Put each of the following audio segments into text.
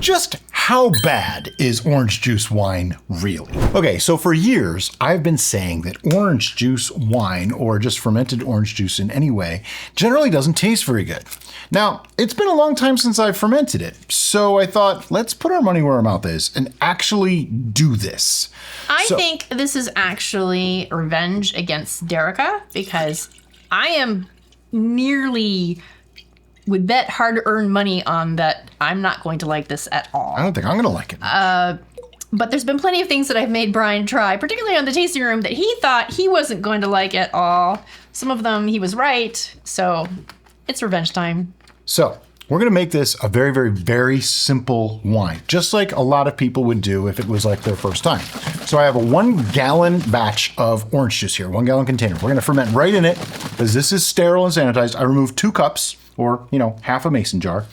just how bad is orange juice wine really? Okay, so for years, I've been saying that orange juice wine, or just fermented orange juice in any way, generally doesn't taste very good. Now, it's been a long time since I've fermented it, so I thought, let's put our money where our mouth is and actually do this. I think this is actually revenge against Derica, because I am nearly would bet hard-earned money on that I'm not going to like this at all. I don't think I'm going to like it. But there's been plenty of things that I've made Brian try, particularly on the tasting room, that he thought he wasn't going to like at all. Some of them he was right, so it's revenge time. So we're going to make this a very, very, very simple wine, just like a lot of people would do if it was like their first time. So I have a 1 gallon batch of orange juice here, 1 gallon container. We're going to ferment right in it because this is sterile and sanitized. I removed 2 cups, or, half a mason jar.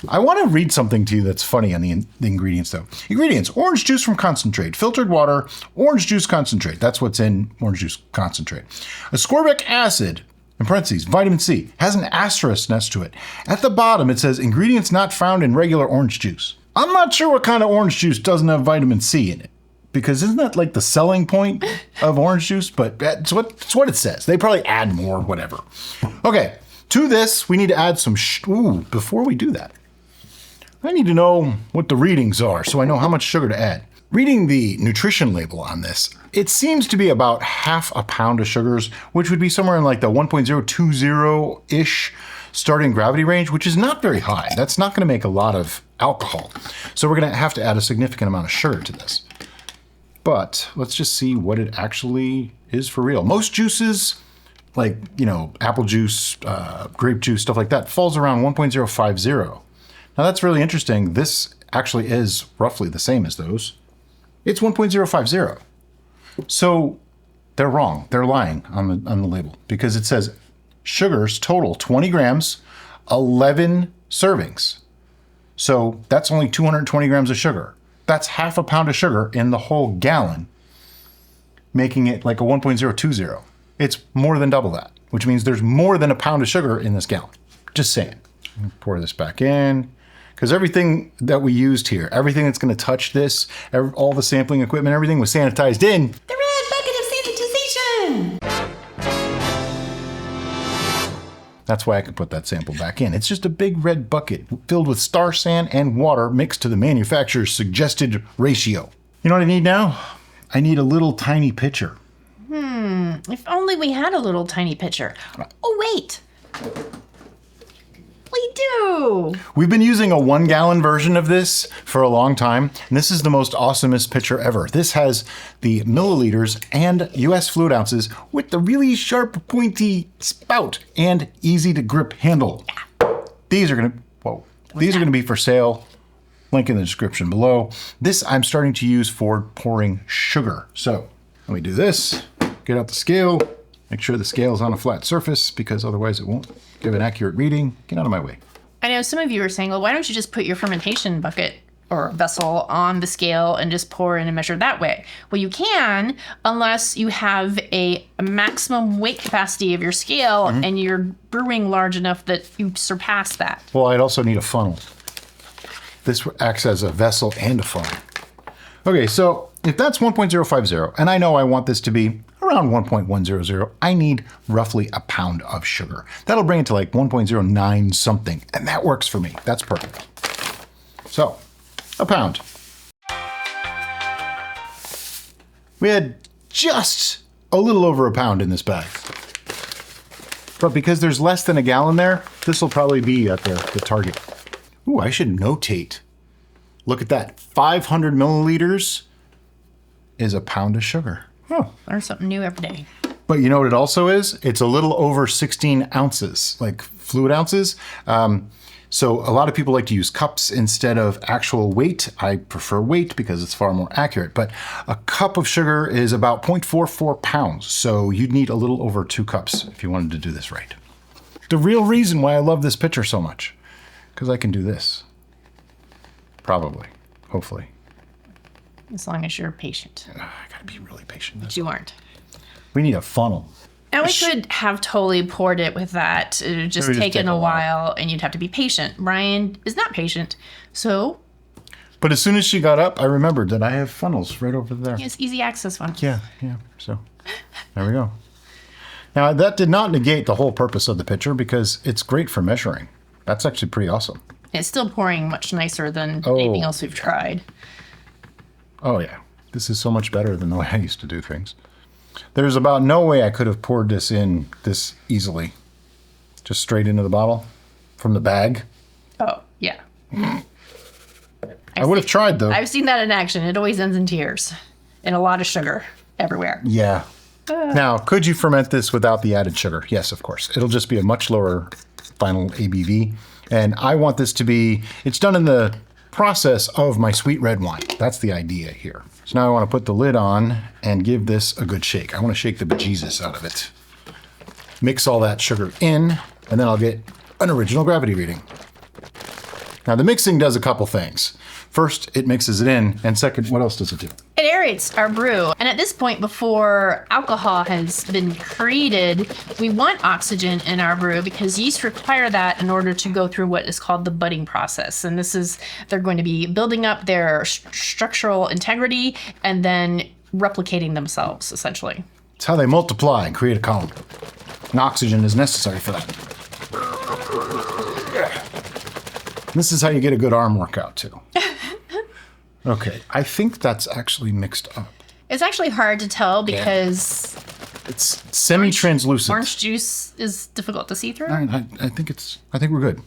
I want to read something to you that's funny on the ingredients, though. Ingredients: orange juice from concentrate, filtered water, orange juice concentrate. That's what's in orange juice concentrate. Ascorbic acid, in parentheses, vitamin C, has an asterisk next to it. At the bottom, it says ingredients not found in regular orange juice. I'm not sure what kind of orange juice doesn't have vitamin C in it, because isn't that like the selling point of orange juice? But it's what it says. They probably add more, whatever. Okay. To this, we need to add some before we do that, I need to know what the readings are so I know how much sugar to add. Reading the nutrition label on this, it seems to be about half a pound of sugars, which would be somewhere in like the 1.020-ish starting gravity range, which is not very high. That's not going to make a lot of alcohol. So we're going to have to add a significant amount of sugar to this. But let's just see what it actually is for real. Most juices, like, apple juice, grape juice, stuff like that, falls around 1.050. Now that's really interesting. This actually is roughly the same as those. It's 1.050. So they're wrong. They're lying on the label, because it says sugars total 20 grams, 11 servings. So that's only 220 grams of sugar. That's half a pound of sugar in the whole gallon, making it like a 1.020. It's more than double that, which means there's more than a pound of sugar in this gallon. Just saying. Pour this back in, because everything that we used here, everything that's going to touch this, all the sampling equipment, everything was sanitized in The red bucket of sanitization! That's why I could put that sample back in. It's just a big red bucket filled with star sand and water mixed to the manufacturer's suggested ratio. You know what I need now? I need a little tiny pitcher. If only we had a little tiny pitcher. Oh, wait. We do. We've been using a 1 gallon version of this for a long time, and this is the most awesomest pitcher ever. This has the milliliters and US fluid ounces with the really sharp, pointy spout and easy to grip handle. These are gonna be for sale. Link in the description below. This I'm starting to use for pouring sugar. So let me do this, get out the scale, make sure the scale is on a flat surface, because otherwise it won't give an accurate reading. Get out of my way. I know some of you are saying, well, why don't you just put your fermentation bucket or vessel on the scale and just pour in and measure that way? Well, you can, unless you have a maximum weight capacity of your scale and you're brewing large enough that you surpass that. Well, I'd also need a funnel. This acts as a vessel and a funnel. Okay, so if that's 1.050, and I know I want this to be around 1.100, I need roughly a pound of sugar. That'll bring it to like 1.09 something, and that works for me. That's perfect. So, a pound. We had just a little over a pound in this bag. But because there's less than a gallon there, this will probably be at the target. Ooh, I should notate. Look at that. 500 milliliters is a pound of sugar. Oh, learn something new every day. But you know what it also is? It's a little over 16 ounces, like fluid ounces. So a lot of people like to use cups instead of actual weight. I prefer weight because it's far more accurate. But a cup of sugar is about 0.44 pounds. So you'd need a little over 2 cups if you wanted to do this right. The real reason why I love this pitcher so much, because I can do this. Probably. Hopefully. As long as you're patient. I gotta be really patient. But you aren't. We need a funnel. And we could have totally poured it with that. It would just taken a while, and you'd have to be patient. Brian is not patient. So But as soon as she got up, I remembered that I have funnels right over there. It's easy access one. Yeah. So there we go. Now, that did not negate the whole purpose of the pitcher because it's great for measuring. That's actually pretty awesome. It's still pouring much nicer than anything else we've tried. Oh, yeah. This is so much better than the way I used to do things. There's about no way I could have poured this in this easily. Just straight into the bottle from the bag. Oh, yeah. I would have tried, though. I've seen that in action. It always ends in tears and a lot of sugar everywhere. Yeah. Now, could you ferment this without the added sugar? Yes, of course. It'll just be a much lower final ABV. And I want this to be, it's done in the process of my sweet red wine. That's the idea here. So now I want to put the lid on and give this a good shake. I want to shake the bejesus out of it. Mix all that sugar in, and then I'll get an original gravity reading. Now the mixing does a couple things. First, it mixes it in, and second, what else does it do? It aerates our brew. And at this point, before alcohol has been created, we want oxygen in our brew because yeast require that in order to go through what is called the budding process. And this is, they're going to be building up their structural integrity and then replicating themselves, essentially. It's how they multiply and create a column. And oxygen is necessary for that. This is how you get a good arm workout, too. Okay, I think that's actually mixed up. It's actually hard to tell because it's semi-translucent. Orange juice is difficult to see through. I think we're good.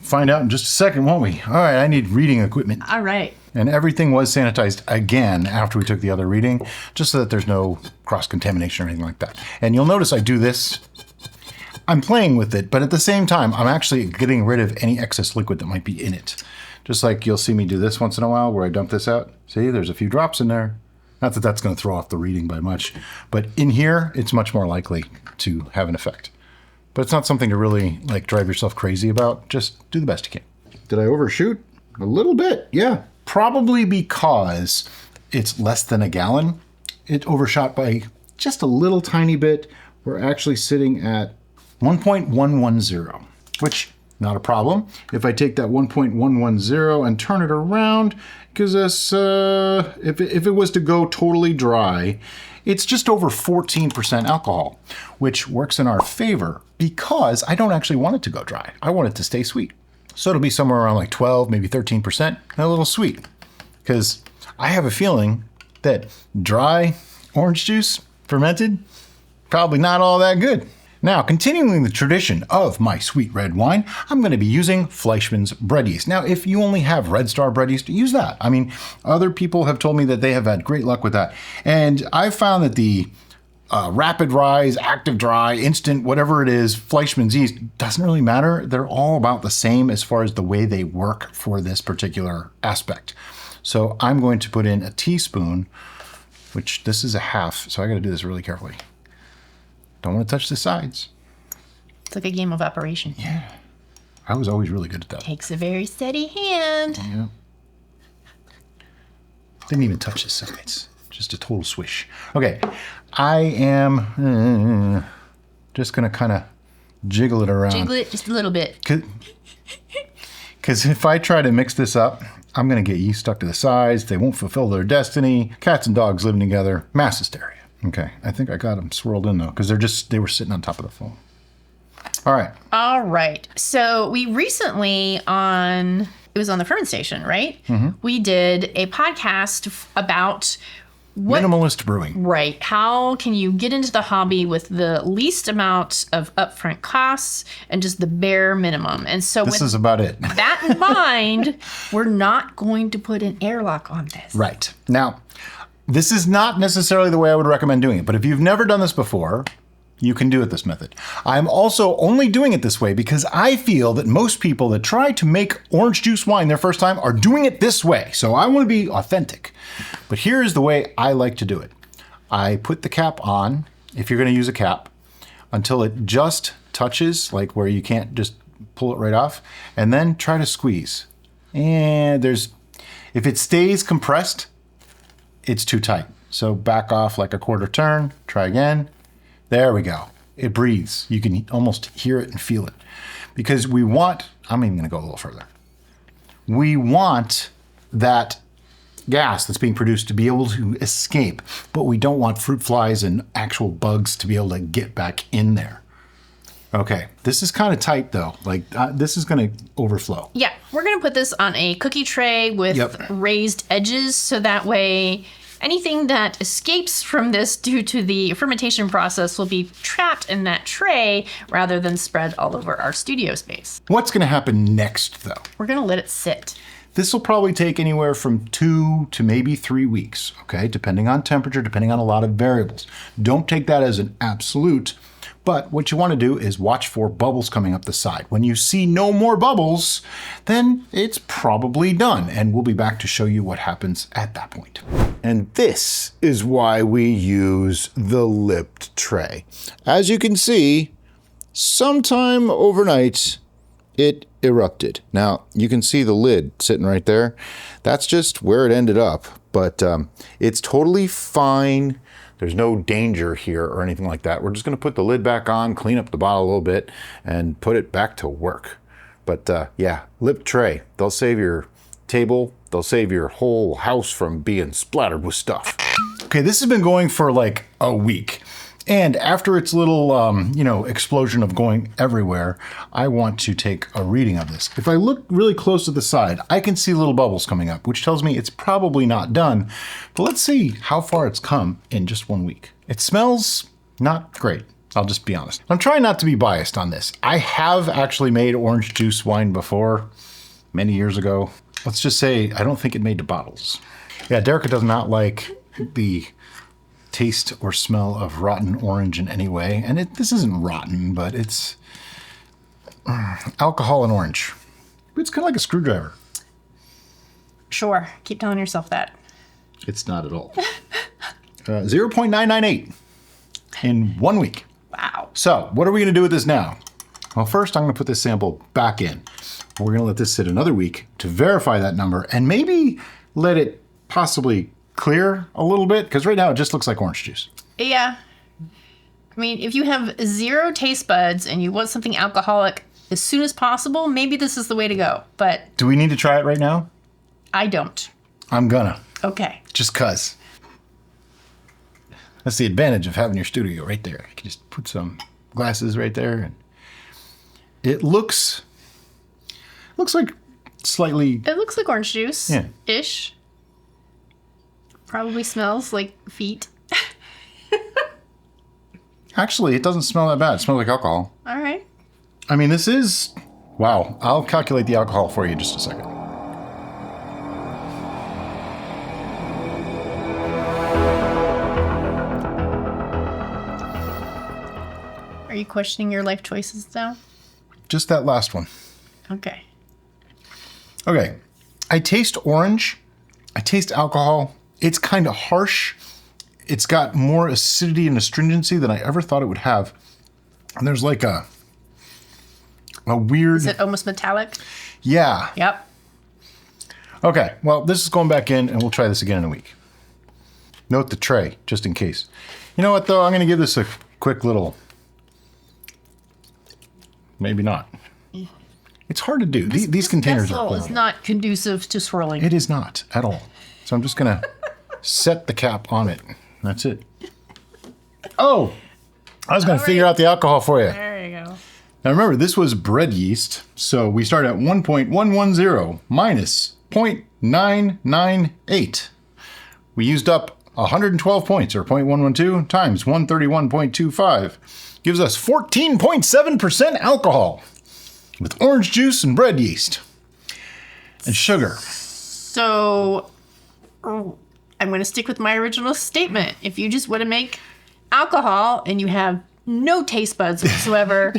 Find out in just a second, won't we? All right, I need reading equipment. All right. And everything was sanitized again after we took the other reading, just so that there's no cross-contamination or anything like that. And you'll notice I do this. I'm playing with it, but at the same time, I'm actually getting rid of any excess liquid that might be in it. Just like you'll see me do this once in a while where I dump this out. See, there's a few drops in there. Not that that's going to throw off the reading by much, but in here, it's much more likely to have an effect. But it's not something to really like drive yourself crazy about. Just do the best you can. Did I overshoot? A little bit, yeah. Probably because it's less than a gallon. It overshot by just a little tiny bit. We're actually sitting at 1.110, which not a problem. If I take that 1.110 and turn it around, gives us, if it was to go totally dry, it's just over 14% alcohol, which works in our favor because I don't actually want it to go dry. I want it to stay sweet. So it'll be somewhere around like 12, maybe 13%, and a little sweet. Because I have a feeling that dry orange juice, fermented, probably not all that good. Now, continuing the tradition of my sweet red wine, I'm going to be using Fleischmann's bread yeast. Now, if you only have Red Star bread yeast, use that. I mean, other people have told me that they have had great luck with that. And I've found that the rapid rise, active dry, instant, whatever it is, Fleischmann's yeast doesn't really matter. They're all about the same as far as the way they work for this particular aspect. So I'm going to put in a teaspoon, which this is a half, so I got to do this really carefully. Don't want to touch the sides. It's like a game of operation. Yeah. I was always really good at that. Takes a very steady hand. Yeah. Didn't even touch the sides. Just a total swish. Okay. I am just going to kind of jiggle it around. Jiggle it just a little bit. Because if I try to mix this up, I'm going to get yeast stuck to the sides. They won't fulfill their destiny. Cats and dogs living together. Mass hysteria. Okay, I think I got them swirled in though, because they were sitting on top of the foam. All right. All right. So we recently it was on the Ferment Station, right? Mm-hmm. We did a podcast about Minimalist brewing. Right. How can you get into the hobby with the least amount of upfront costs and just the bare minimum? And so this is about it. That in mind, we're not going to put an airlock on this. Right. Now, this is not necessarily the way I would recommend doing it, but if you've never done this before, you can do it this method. I'm also only doing it this way because I feel that most people that try to make orange juice wine their first time are doing it this way. So I want to be authentic. But here's the way I like to do it. I put the cap on, if you're going to use a cap, until it just touches, like where you can't just pull it right off, and then try to squeeze. And if it stays compressed, it's too tight. So back off like a quarter turn, try again. There we go. It breathes. You can almost hear it and feel it. Because I'm even going to go a little further. we want that gas that's being produced to be able to escape, but we don't want fruit flies and actual bugs to be able to get back in there. Okay, this is kind of tight though. Like this is going to overflow. Yeah, we're going to put this on a cookie tray with raised edges so that way anything that escapes from this due to the fermentation process will be trapped in that tray rather than spread all over our studio space. What's going to happen next though? We're going to let it sit. This will probably take anywhere from 2 to maybe 3 weeks, okay? Depending on temperature, depending on a lot of variables. Don't take that as an absolute, but what you want to do is watch for bubbles coming up the side. When you see no more bubbles, then it's probably done, and we'll be back to show you what happens at that point. And this is why we use the lipped tray. As you can see, sometime overnight, it erupted. Now, you can see the lid sitting right there. That's just where it ended up, but it's totally fine. There's no danger here or anything like that. We're just gonna put the lid back on, clean up the bottle a little bit, and put it back to work. But yeah, lip tray. They'll save your table. They'll save your whole house from being splattered with stuff. Okay, this has been going for like a week. And after its little, explosion of going everywhere, I want to take a reading of this. If I look really close to the side, I can see little bubbles coming up, which tells me it's probably not done. But let's see how far it's come in just 1 week. It smells not great. I'll just be honest. I'm trying not to be biased on this. I have actually made orange juice wine before, many years ago. Let's just say I don't think it made the bottles. Yeah, Derica does not like the taste or smell of rotten orange in any way. And this isn't rotten, but it's alcohol and orange. It's kind of like a screwdriver. Sure, keep telling yourself that. It's not at all. 0.998 in 1 week. Wow. So what are we going to do with this now? Well, first I'm going to put this sample back in. We're going to let this sit another week to verify that number and maybe let it possibly clear a little bit, because right now it just looks like orange juice. Yeah. I mean, if you have 0 taste buds and you want something alcoholic as soon as possible, maybe this is the way to go. But do we need to try it right now? I don't. I'm gonna. Okay. Just cuz. That's the advantage of having your studio right there. You can just put some glasses right there, and it looks like slightly. It looks like orange juice. Yeah. Ish. Probably smells like feet. Actually, it doesn't smell that bad. It smells like alcohol. All right. I mean, this is... Wow. I'll calculate the alcohol for you in just a second. Are you questioning your life choices now? Just that last one. Okay. Okay. I taste orange. I taste alcohol. It's kind of harsh. It's got more acidity and astringency than I ever thought it would have. And there's like a weird... Is it almost metallic? Yeah. Yep. Okay, well, this is going back in, and we'll try this again in a week. Note the tray, just in case. You know what, though? I'm going to give this a quick little... Maybe not. It's hard to do. These containers are It's not conducive to swirling. It is not at all. So I'm just going to set the cap on it. That's it. Oh, I was going to figure out the alcohol for you. There you go. Now remember, this was bread yeast. So we start at 1.110 minus 0.998. We used up 112 points, or 0.112 times 131.25. Gives us 14.7% alcohol with orange juice and bread yeast and sugar. So I'm going to stick with my original statement. If you just want to make alcohol and you have no taste buds whatsoever,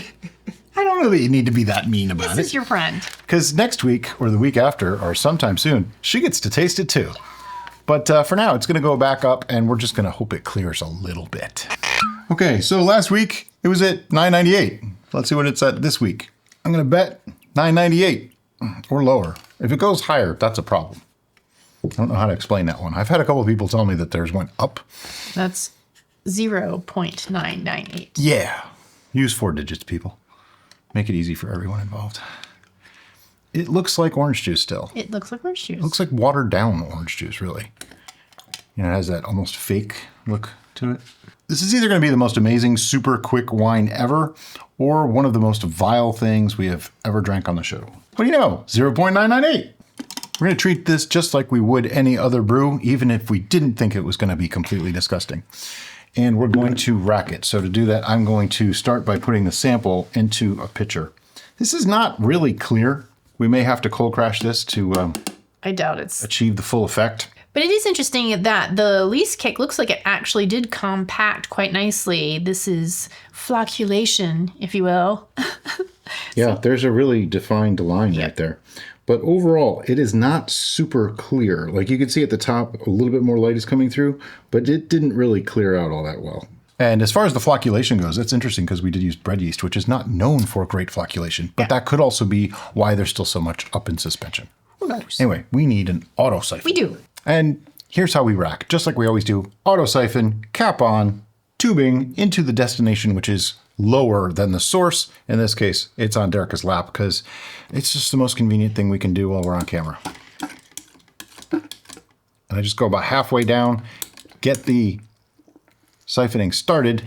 I don't know that you need to be that mean about it. this is your friend. Because next week or the week after or sometime soon, she gets to taste it too. But for now, it's going to go back up and we're just going to hope it clears a little bit. Okay, so last week it was at 998. Let's see what it's at this week. I'm going to bet 998 or lower. If it goes higher, that's a problem. I don't know how to explain that one. I've had a couple of people tell me that theirs went up. That's 0.998. Yeah. Use 4 digits, people. Make it easy for everyone involved. it looks like orange juice still. It looks like orange juice. It looks like watered down orange juice, really. You know, it has that almost fake look to it. This is either going to be the most amazing, super quick wine ever, or one of the most vile things we have ever drank on the show. What do you know? 0.998. We're going to treat this just like we would any other brew, even if we didn't think it was going to be completely disgusting. And we're going to rack it. So to do that, I'm going to start by putting the sample into a pitcher. This is not really clear. We may have to cold crash this to I doubt it's achieve the full effect. But it is interesting that the yeast cake looks like it actually did compact quite nicely. This is flocculation, if you will. Yeah, there's a really defined line right there. But overall, it is not super clear. Like you can see at the top, a little bit more light is coming through, but it didn't really clear out all that well. And as far as the flocculation goes, it's interesting because we did use bread yeast, which is not known for great flocculation, but that could also be why there's still so much up in suspension. Who knows? Anyway, we need an auto siphon. We do. And here's how we rack, just like we always do. Auto siphon, cap on, tubing into the destination, which is lower than the source. In this case, it's on Derica's lap because it's just the most convenient thing we can do while we're on camera. And I just go about halfway down, get the siphoning started,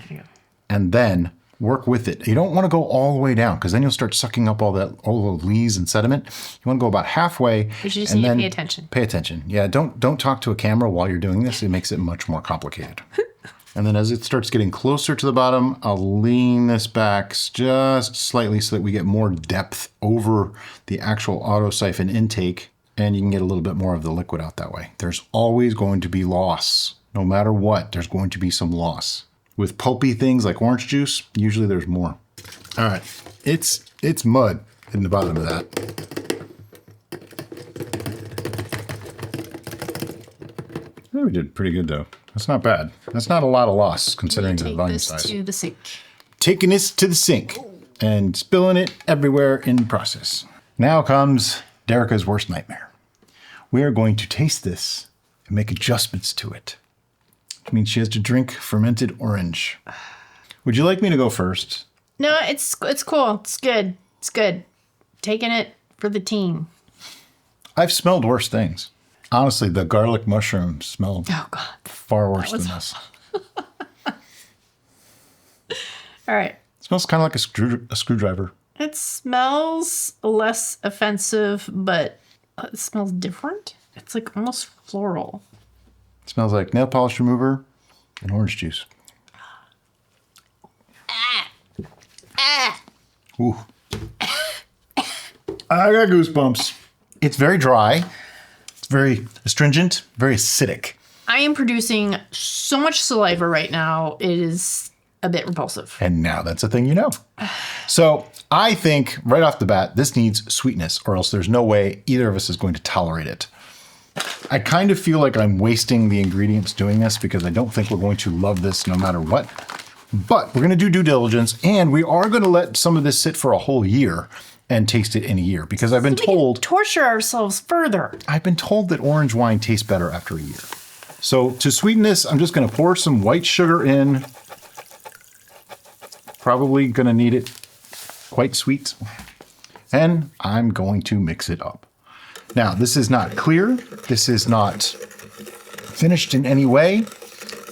and then work with it. You don't want to go all the way down because then you'll start sucking up all the lees and sediment. You want to go about halfway. But you just and need to then pay attention. Pay attention. Yeah, don't talk to a camera while you're doing this. It makes it much more complicated. And then as it starts getting closer to the bottom, I'll lean this back just slightly so that we get more depth over the actual auto siphon intake, and you can get a little bit more of the liquid out that way. There's always going to be loss. No matter what, there's going to be some loss. With pulpy things like orange juice, usually there's more. All right, it's mud in the bottom of that. I think we did pretty good though. That's not bad. That's not a lot of loss considering the volume size. Take this to the sink. Taking this to the sink and spilling it everywhere in the process. Now comes Derica's worst nightmare. We are going to taste this and make adjustments to it. Which means she has to drink fermented orange. Would you like me to go first? No, it's cool. It's good. It's good. Taking it for the team. I've smelled worse things. Honestly, the garlic mushroom smelled far worse than this. All right. It smells kind of like a screwdriver. It smells less offensive, but it smells different. It's like almost floral. It smells like nail polish remover and orange juice. Ooh. I got goosebumps. It's very dry. It's very astringent, very acidic. I am producing so much saliva right now. It is a bit repulsive. And now that's a thing you know. So I think right off the bat, this needs sweetness or else there's no way either of us is going to tolerate it. I kind of feel like I'm wasting the ingredients doing this because I don't think we're going to love this no matter what. But we're going to do due diligence and we are going to let some of this sit for a whole year and taste it in a year because I've been told... torture ourselves further. I've been told that orange wine tastes better after a year. So to sweeten this, I'm just going to pour some white sugar in. Probably going to need it quite sweet. And I'm going to mix it up. Now, this is not clear. This is not finished in any way.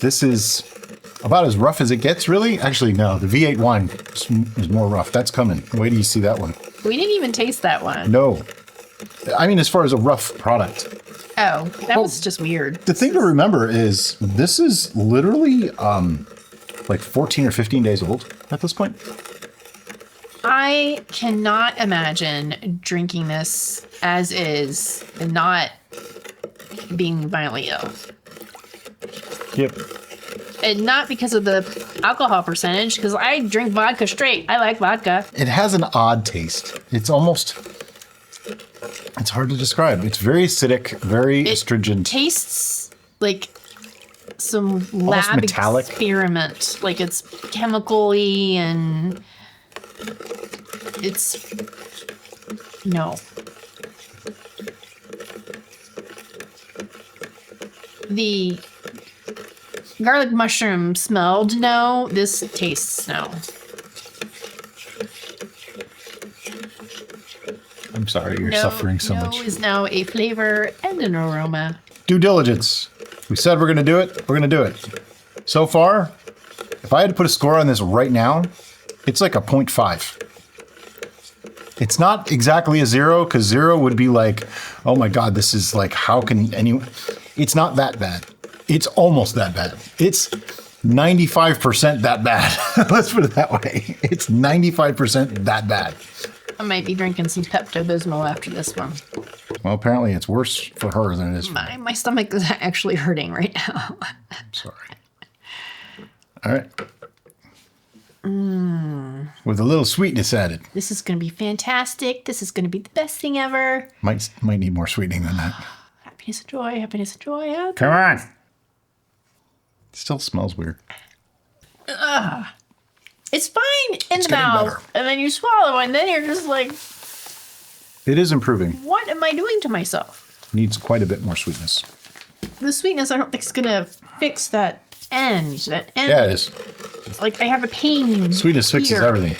This is about as rough as it gets, really. Actually, no, the V8 wine is more rough. That's coming. Wait till you see that one. We didn't even taste that one. No. I mean, as far as a rough product. Oh, that was just weird. The thing to remember is this is literally like 14 or 15 days old at this point. I cannot imagine drinking this as is and not being violently ill. Yep. And not because of the alcohol percentage, because I drink vodka straight. I like vodka. It has an odd taste. It's almost, it's hard to describe. It's very acidic, very astringent. Tastes like some lab metallic. Experiment. Like it's chemical-y and it's, no. The garlic mushroom smelled no. This tastes no. I'm sorry you're suffering so much. No is now a flavor and an aroma. Due diligence. We said we're going to do it. We're going to do it. So far, if I had to put a score on this right now, it's like a 0.5. It's not exactly a 0, because 0 would be like, oh my God, this is like, how can anyone? It's not that bad. It's almost that bad. It's 95% that bad. Let's put it that way. It's 95% that bad. I might be drinking some Pepto-Bismol after this one. Well, apparently it's worse for her than it is for me. My stomach is actually hurting right now. Sorry. All right. With a little sweetness added. This is going to be fantastic. This is going to be the best thing ever. Might need more sweetening than that. Happiness and joy, happiness and joy. Come on. It still smells weird. It's fine in the getting mouth. better. And then you swallow, and then you're just like, It is improving. what am I doing to myself? Needs quite a bit more sweetness. The sweetness, I don't think is going to fix that end. That end. Yeah, it is. Like, I have a pain. Sweetness fixes here. everything.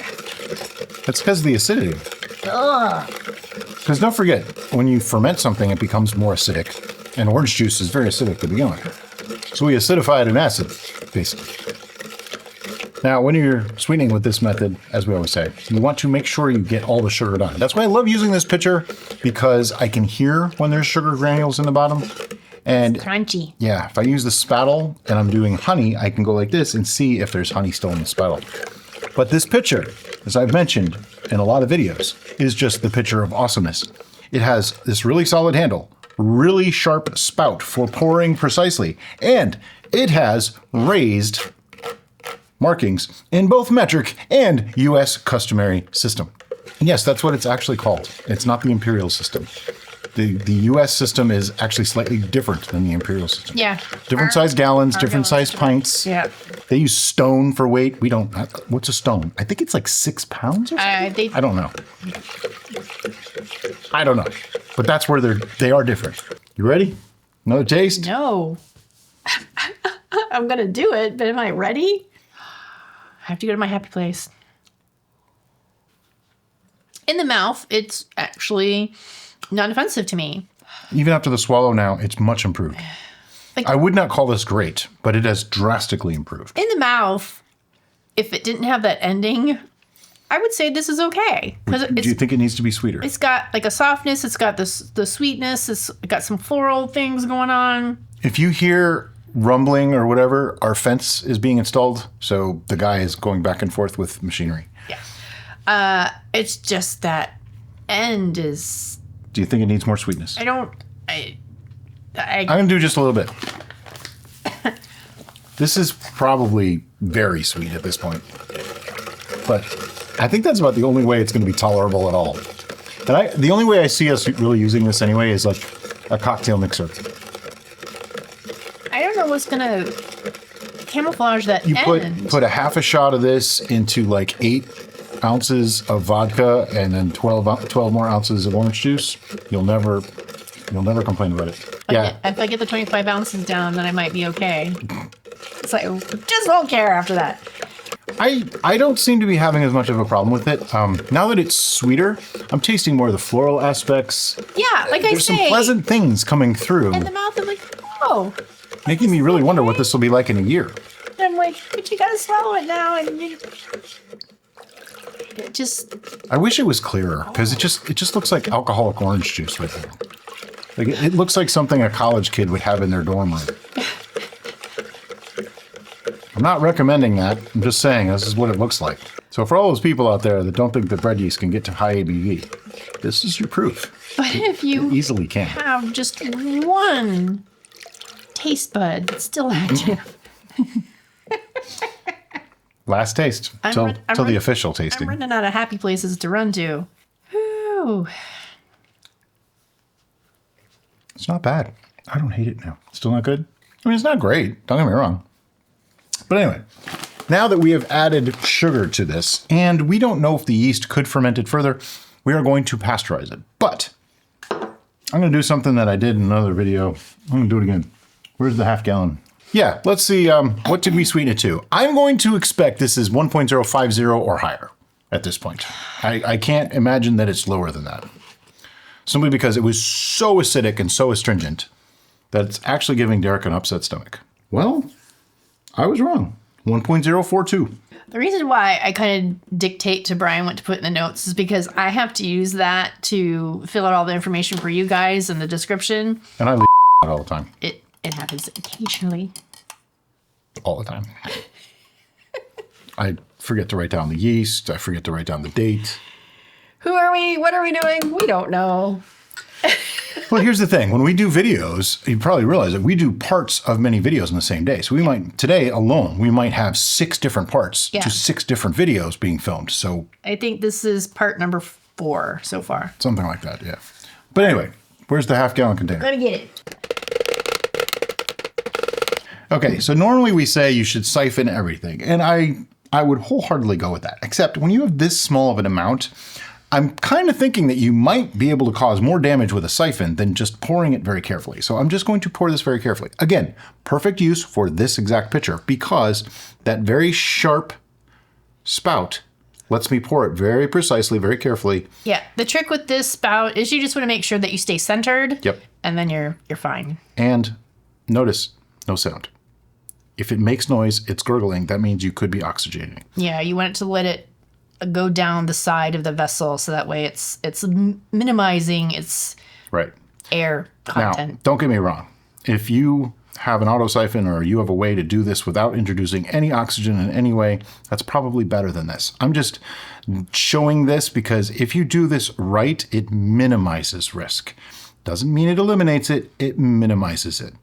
That's because of the acidity. Because don't forget, when you ferment something, it becomes more acidic. And orange juice is very acidic to begin with. So we acidify it in acid, basically. Now, when you're sweetening with this method, as we always say, you want to make sure you get all the sugar done. That's why I love using this pitcher, because I can hear when there's sugar granules in the bottom. And Crunchy. yeah, if I use the spattle and I'm doing honey, I can go like this and see if there's honey still in the spattle. But this pitcher, as I've mentioned in a lot of videos, is just the pitcher of awesomeness. It has this really solid handle, really sharp spout for pouring precisely, and it has raised markings in both metric and US customary system. And yes, that's what it's actually called. It's not the imperial system. The US system is actually slightly different than the imperial system. Yeah. Different size gallons, different gallons, size pints. Yeah. They use stone for weight. We don't. What's a stone? I think it's like 6 pounds or something. I don't know. I don't know. But that's where they are different. You ready? Another taste? No. I'm going to do it, but am I ready? I have to go to my happy place. In the mouth, it's actually not offensive to me. Even after the swallow now, it's much improved. Like, I would not call this great, but it has drastically improved. in the mouth, if it didn't have that ending, I would say this is okay. Do you think it needs to be sweeter? It's got like a softness. It's got the sweetness. It's got some floral things going on. If you hear rumbling or whatever, our fence is being installed, so the guy is going back and forth with machinery. Yeah. It's just that end is. Do you think it needs more sweetness? I'm going to do just a little bit. This is probably very sweet at this point. But I think that's about the only way it's going to be tolerable at all. And the only way I see us really using this anyway is like a cocktail mixer. I don't know what's going to camouflage that You end. put a half a shot of this into like 8 ounces of vodka and then 12 more ounces of orange juice. You'll never complain about it. If I get the 25 ounces down, then I might be okay. It's like, just won't care after that. I don't seem to be having as much of a problem with it. Now that it's sweeter, I'm tasting more of the floral aspects. Yeah, like There's I say. some pleasant things coming through, In the mouth, I'm like, oh. making me really wonder what this will be like in a year. I'm like, but you gotta swallow it now. And it just. I wish it was clearer, because it just looks like alcoholic orange juice right there. Like it looks like something a college kid would have in their dorm room. I'm not recommending that. I'm just saying this is what it looks like. So for all those people out there that don't think that bread yeast can get to high ABV, this is your proof. But if you It easily can. have just one taste bud that's still active. Last taste till the official tasting. I'm running out of happy places to run to. Whew. It's not bad. I don't hate it now. Still not good? I mean, it's not great. Don't get me wrong. But anyway, now that we have added sugar to this, and we don't know if the yeast could ferment it further, we are going to pasteurize it. But I'm going to do something that I did in another video. I'm going to do it again. Where's the half gallon? Yeah, let's see. What did we sweeten it to? I'm going to expect this is 1.050 or higher at this point. I can't imagine that it's lower than that. simply because it was so acidic and so astringent that it's actually giving Derek an upset stomach. Well, I was wrong. 1.042. The reason why I kind of dictate to Brian what to put in the notes is because I have to use that to fill out all the information for you guys in the description. And I leave out all the time. It happens occasionally. All the time. I forget to write down the yeast. I forget to write down the date. Who are we? What are we doing? We don't know. Well, here's the thing. When we do videos, you probably realize that we do parts of many videos in the same day. So we might, today alone, we might have 6 different parts to 6 different videos being filmed. So I think this is part number 4 so far. Something like that, yeah. But anyway, where's the half-gallon container? Let me get it. Okay, so normally we say you should siphon everything. And I would wholeheartedly go with that. Except when you have this small of an amount, I'm kind of thinking that you might be able to cause more damage with a siphon than just pouring it very carefully. So I'm just going to pour this very carefully. Again, perfect use for this exact pitcher because that very sharp spout lets me pour it very precisely, very carefully. Yeah, the trick with this spout is you just want to make sure that you stay centered. Yep. And then you're fine. And notice, no sound. If it makes noise, it's gurgling. That means you could be oxygenating. Yeah, you want it to let it go down the side of the vessel so that way it's minimizing its air content. Now, don't get me wrong. If you have an auto siphon or you have a way to do this without introducing any oxygen in any way, that's probably better than this. I'm just showing this because if you do this right, it minimizes risk. Doesn't mean it eliminates it, it minimizes it.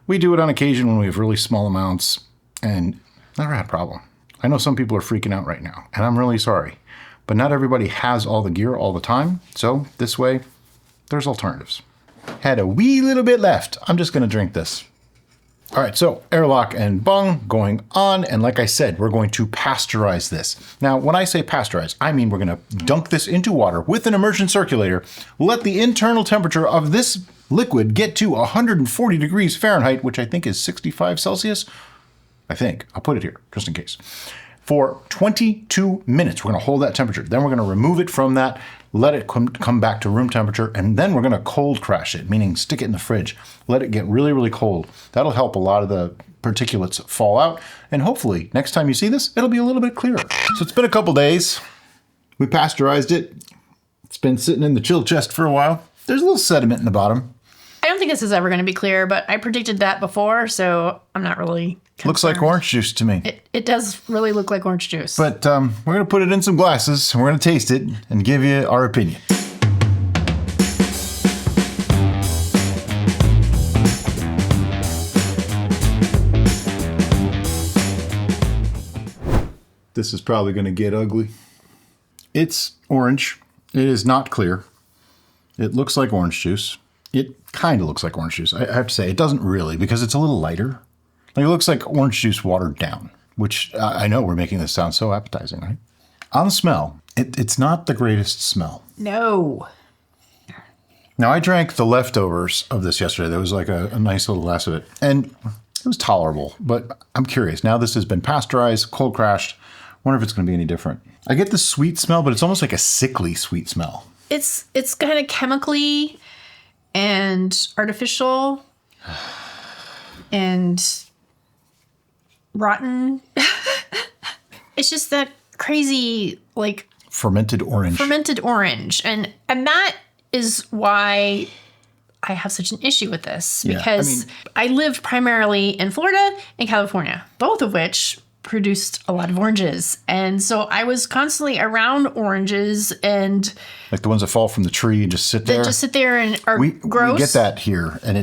We do it on occasion when we have really small amounts and never had a problem. I know some people are freaking out right now, and I'm really sorry. But not everybody has all the gear all the time, so this way, there's alternatives. Had a wee little bit left. I'm just gonna drink this. All right, so airlock and bung going on, and like I said, we're going to pasteurize this. Now, when I say pasteurize, I mean we're gonna dunk this into water with an immersion circulator, let the internal temperature of this liquid get to 140 degrees Fahrenheit, which I think is 65 Celsius. I think. I'll put it here, just in case. For 22 minutes, we're gonna hold that temperature. Then we're gonna remove it from that, let it come back to room temperature, and then we're gonna cold crash it, meaning stick it in the fridge. Let it get really, really cold. That'll help a lot of the particulates fall out, and hopefully, next time you see this, it'll be a little bit clearer. So it's been a couple days. We pasteurized it. It's been sitting in the chill chest for a while. There's a little sediment in the bottom. I don't think this is ever going to be clear, but I predicted that before, so I'm not really concerned. Looks like orange juice to me. It does really look like orange juice. But we're going to put it in some glasses, and we're going to taste it and give you our opinion. This is probably going to get ugly. It's orange. It is not clear. It looks like orange juice. It kind of looks like orange juice. I have to say, it doesn't really because it's a little lighter. Like it looks like orange juice watered down, which I know we're making this sound so appetizing, right? On the smell, it's not the greatest smell. No. Now, I drank the leftovers of this yesterday. There was like a nice little glass of it, and it was tolerable, but I'm curious. Now this has been pasteurized, cold crashed. Wonder if it's going to be any different. I get the sweet smell, but it's almost like a sickly sweet smell. It's kind of chemically and artificial and rotten. It's just that crazy, like fermented orange. And that is why I have such an issue with this because I lived primarily in Florida and California, both of which produced a lot of oranges. And so I was constantly around oranges and like the ones that fall from the tree and just sit there. That just sit there and are gross. We get that here and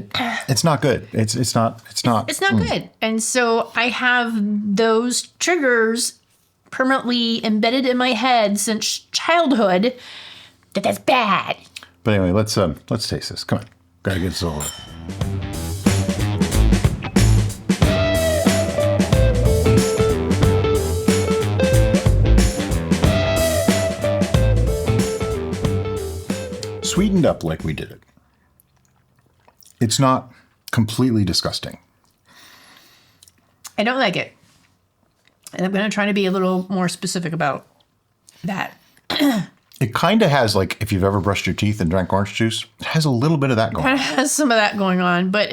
it's not good. It's not good. And so I have those triggers permanently embedded in my head since childhood that's bad. But anyway, let's taste this. Come on. Gotta get this over. Sweetened up like we did it. It's not completely disgusting. I don't like it. And I'm going to try to be a little more specific about that. It kind of has, like, if you've ever brushed your teeth and drank orange juice, it has a little bit of that going on. Kind of has some of that going on, but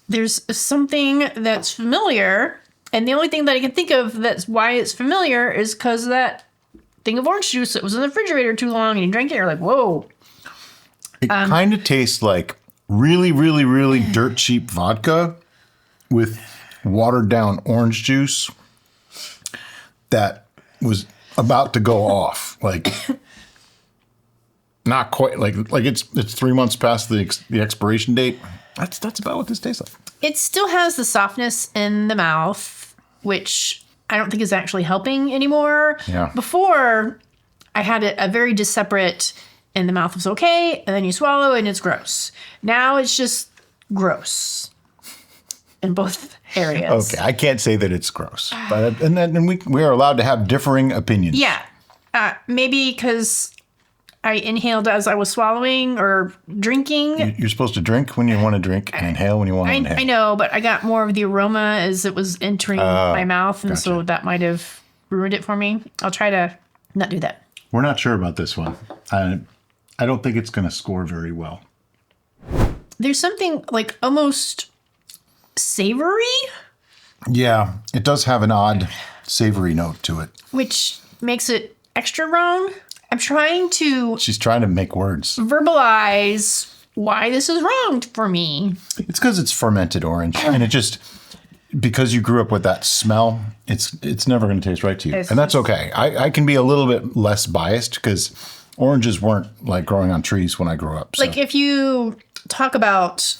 there's something that's familiar, and the only thing that I can think of that's why it's familiar is because that thing of orange juice that was in the refrigerator too long, and you drank it, you're like, whoa. It kind of tastes like really, really, really dirt cheap vodka with watered down orange juice that was about to go off. Like, not quite, like it's 3 months past the expiration date. That's about what this tastes like. It still has the softness in the mouth, which I don't think is actually helping anymore. Yeah. Before, I had it a very separate, and the mouth was okay, and then you swallow and it's gross. Now it's just gross in both areas. Okay, I can't say that it's gross, but and we are allowed to have differing opinions. Yeah. Maybe because I inhaled as I was swallowing or drinking. You're supposed to drink when you want to drink and inhale when you want to inhale. I know, but I got more of the aroma as it was entering my mouth, and so that might have ruined it for me. I'll try to not do that. We're not sure about this one. I don't think it's going to score very well. There's something like almost savory, Yeah, it does have an odd savory note to it. which makes it extra wrong. I'm trying to She's trying to make words. verbalize why this is wrong for me. It's because it's fermented orange, and it just, because you grew up with that smell, it's never going to taste right to you. It's And that's okay. I can be a little bit less biased because oranges weren't like growing on trees when I grew up. So. Like if you talk about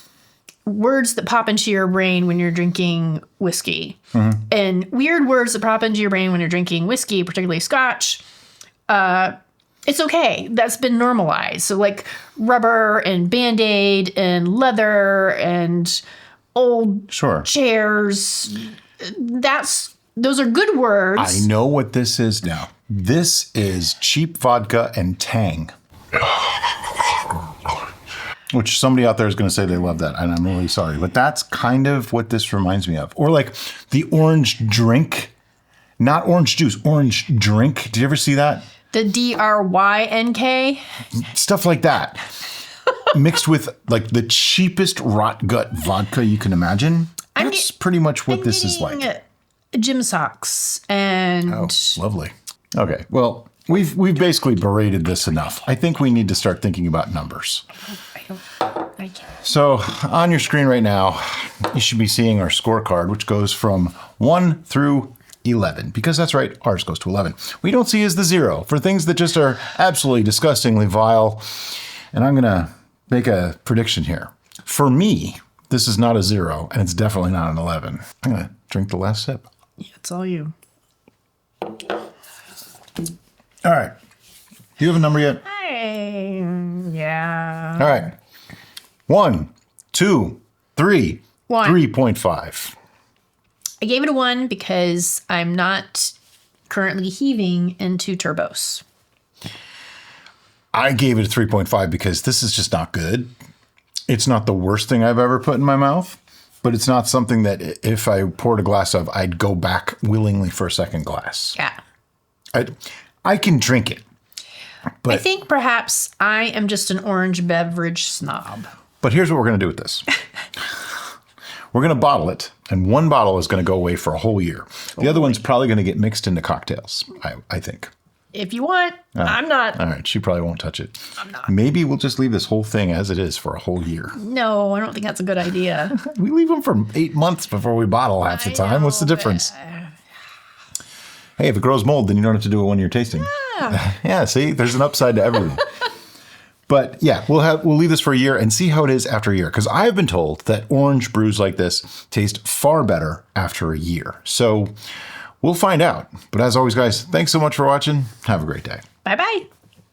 words that pop into your brain when you're drinking whiskey, and weird words that pop into your brain when you're drinking whiskey, particularly Scotch, it's okay. That's been normalized. So like rubber and Band-Aid and leather and old Sure. chairs, those are good words. I know what this is now. This is cheap vodka and Tang. Which somebody out there is going to say they love that, and I'm really sorry. But that's kind of what this reminds me of. Or like the orange drink, not orange juice, orange drink. Did you ever see that? The DRYNK. Stuff like that. Mixed with like the cheapest rot gut vodka you can imagine. That's pretty much what this is like. Gym socks and Oh, lovely. Okay, well, we've basically berated this enough. I think we need to start thinking about numbers. I can't. So on your screen right now, you should be seeing our scorecard, which goes from 1 through 11, because that's right, ours goes to 11. We don't see as the 0 for things that just are absolutely disgustingly vile. And I'm going to make a prediction here. For me, this is not a 0, and it's definitely not an 11. I'm going to drink the last sip. Yeah, it's all you. All right. Do you have a number yet? Yeah. All right. 1, 2, 3. 1. 3.5. I gave it a 1 because I'm not currently heaving into turbos. I gave it a 3.5 because this is just not good. It's not the worst thing I've ever put in my mouth, but it's not something that if I poured a glass of, I'd go back willingly for a second glass. Yeah. I can drink it. But, I think perhaps I am just an orange beverage snob. But here's what we're going to do with this. We're going to bottle it, and one bottle is going to go away for a whole year. The other one's probably going to get mixed into cocktails, I think. If you want, I'm not. All right, she probably won't touch it. I'm not. Maybe we'll just leave this whole thing as it is for a whole year. No, I don't think that's a good idea. We leave them for 8 months before we bottle half the time. What's the difference? Hey, if it grows mold, then you don't have to do it when you're tasting. Yeah, see, there's an upside to everything. But yeah, we'll leave this for a year and see how it is after a year. Because I have been told that orange brews like this taste far better after a year. So we'll find out. But as always, guys, thanks so much for watching. Have a great day. Bye-bye.